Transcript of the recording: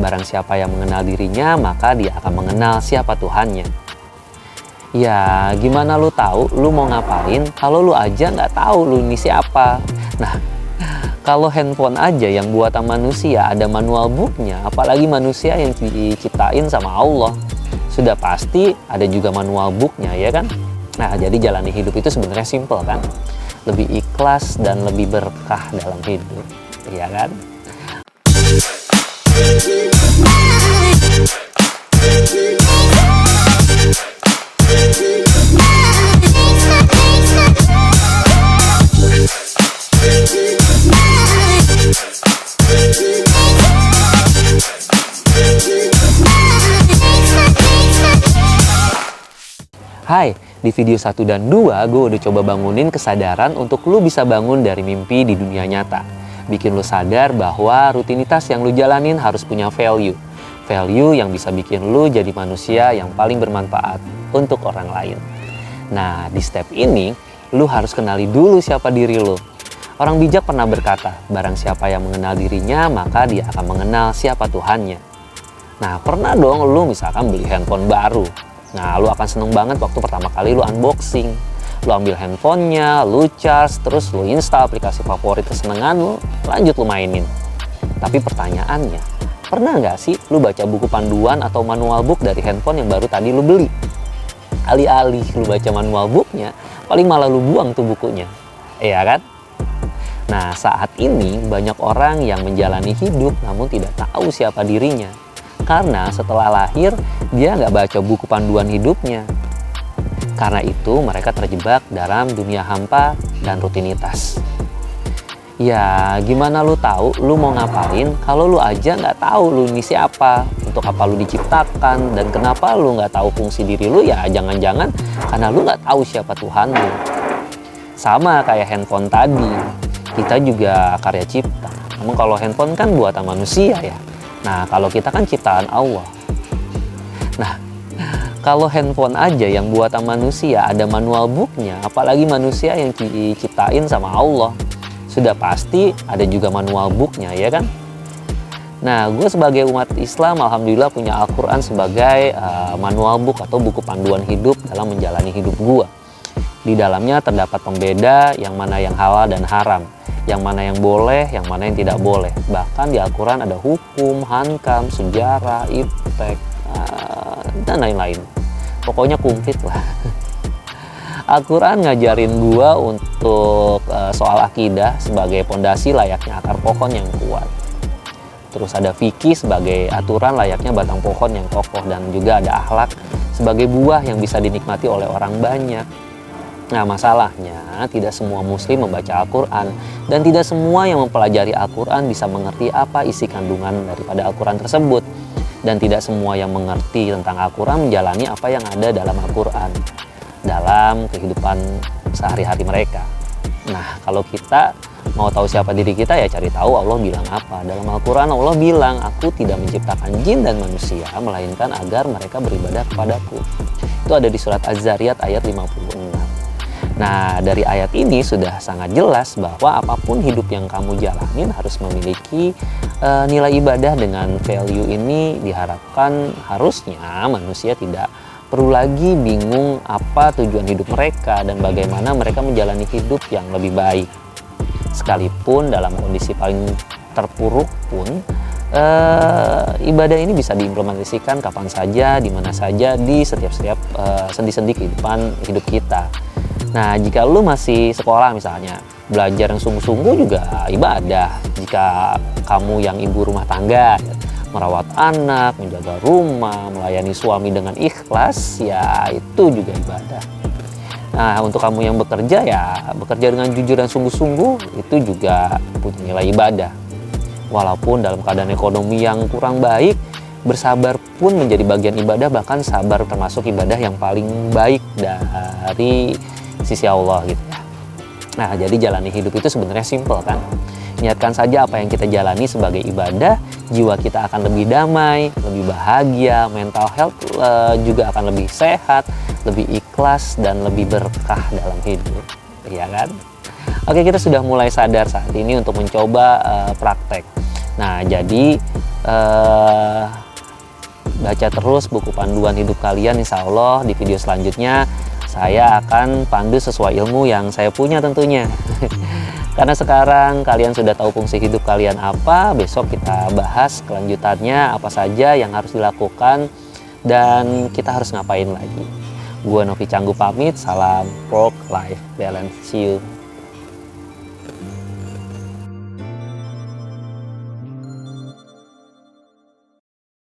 Barang siapa yang mengenal dirinya, maka dia akan mengenal siapa Tuhannya. Ya, gimana lu tahu lu mau ngapain kalau lu aja nggak tahu lu ini siapa? Nah, kalau handphone aja yang buatan manusia ada manual booknya, apalagi manusia yang diciptain sama Allah. Sudah pasti ada juga manual booknya, ya kan? Nah, jadi jalani hidup itu sebenarnya simple kan? Lebih ikhlas dan lebih berkah dalam hidup, ya kan? Hai, di video 1 dan 2 gue udah coba bangunin kesadaran untuk lu bisa bangun dari mimpi di dunia nyata. Bikin lu sadar bahwa rutinitas yang lu jalanin harus punya value. Value yang bisa bikin lu jadi manusia yang paling bermanfaat untuk orang lain. Nah, di step ini, lu harus kenali dulu siapa diri lu. Orang bijak pernah berkata, barang siapa yang mengenal dirinya, maka dia akan mengenal siapa Tuhannya. Nah, pernah dong lu misalkan beli handphone baru. Nah, lu akan seneng banget waktu pertama kali lu unboxing. Lu ambil handphonenya, lu charge, terus lu install aplikasi favorit kesenangan lu, lanjut lu mainin. Tapi pertanyaannya, pernah nggak sih lu baca buku panduan atau manual book dari handphone yang baru tadi lu beli? Alih-alih lu baca manual booknya, paling malah lu buang tuh bukunya. Iya kan? Nah, saat ini banyak orang yang menjalani hidup namun tidak tahu siapa dirinya. Karena setelah lahir, dia nggak baca buku panduan hidupnya. Karena itu mereka terjebak dalam dunia hampa dan rutinitas. Ya, gimana lu tahu lu mau ngapain kalau lu aja nggak tahu lu ini siapa, untuk apa lu diciptakan, dan kenapa lu nggak tahu fungsi diri lu? Ya jangan-jangan karena lu nggak tahu siapa Tuhan lu. Sama kayak handphone tadi, kita juga karya cipta. Namun kalau handphone kan buatan manusia ya. Nah, kalau kita kan ciptaan Allah. Nah, kalau handphone aja yang buatan manusia ada manual booknya, apalagi manusia yang diciptain sama Allah. Sudah pasti ada juga manual booknya, ya kan? Nah, gue sebagai umat Islam, alhamdulillah punya Al-Quran sebagai manual book atau buku panduan hidup dalam menjalani hidup gue. Di dalamnya terdapat pembeda yang mana yang halal dan haram, yang mana yang boleh, yang mana yang tidak boleh. Bahkan di Al-Quran ada hukum, hankam, sejarah, iptek, dan lain-lain. Pokoknya komplit lah. Al-Quran ngajarin gua untuk soal akidah sebagai pondasi layaknya akar pohon yang kuat. Terus ada fikih sebagai aturan layaknya batang pohon yang kokoh, dan juga ada akhlak sebagai buah yang bisa dinikmati oleh orang banyak. Nah, masalahnya tidak semua muslim membaca Al-Quran, dan tidak semua yang mempelajari Al-Quran bisa mengerti apa isi kandungan daripada Al-Quran tersebut. Dan tidak semua yang mengerti tentang Al-Quran menjalani apa yang ada dalam Al-Quran dalam kehidupan sehari-hari mereka. Nah, kalau kita mau tahu siapa diri kita, ya cari tahu Allah bilang apa. Dalam Al-Quran Allah bilang, aku tidak menciptakan jin dan manusia melainkan agar mereka beribadah kepadaku. Itu ada di surat Az-Zariyat ayat 56. Nah, dari ayat ini sudah sangat jelas bahwa apapun hidup yang kamu jalanin harus memiliki nilai ibadah. Dengan value ini diharapkan harusnya manusia tidak perlu lagi bingung apa tujuan hidup mereka dan bagaimana mereka menjalani hidup yang lebih baik. Sekalipun dalam kondisi paling terpuruk pun, ibadah ini bisa diimplementasikan kapan saja, di mana saja, di setiap sendi-sendi kehidupan hidup kita. Nah, jika lu masih sekolah misalnya, belajar yang sungguh-sungguh juga ibadah. Jika kamu yang ibu rumah tangga, merawat anak, menjaga rumah, melayani suami dengan ikhlas, ya itu juga ibadah. Nah, untuk kamu yang bekerja, ya bekerja dengan jujur dan sungguh-sungguh, itu juga punya nilai ibadah. Walaupun dalam keadaan ekonomi yang kurang baik, bersabar pun menjadi bagian ibadah, bahkan sabar termasuk ibadah yang paling baik dari sisi Allah gitu ya. Nah, jadi jalani hidup itu sebenarnya simple kan. Niatkan saja apa yang kita jalani sebagai ibadah, jiwa kita akan lebih damai, lebih bahagia, mental health juga akan lebih sehat, lebih ikhlas, dan lebih berkah dalam hidup, ya kan? Oke, kita sudah mulai sadar saat ini untuk mencoba praktek. Nah, jadi baca terus buku panduan hidup kalian. Insya Allah di video selanjutnya saya akan pandu sesuai ilmu yang saya punya tentunya. Karena sekarang kalian sudah tahu fungsi hidup kalian apa, besok kita bahas kelanjutannya apa saja yang harus dilakukan dan kita harus ngapain lagi. Gua Novi Canggu pamit, salam work life balance, see you.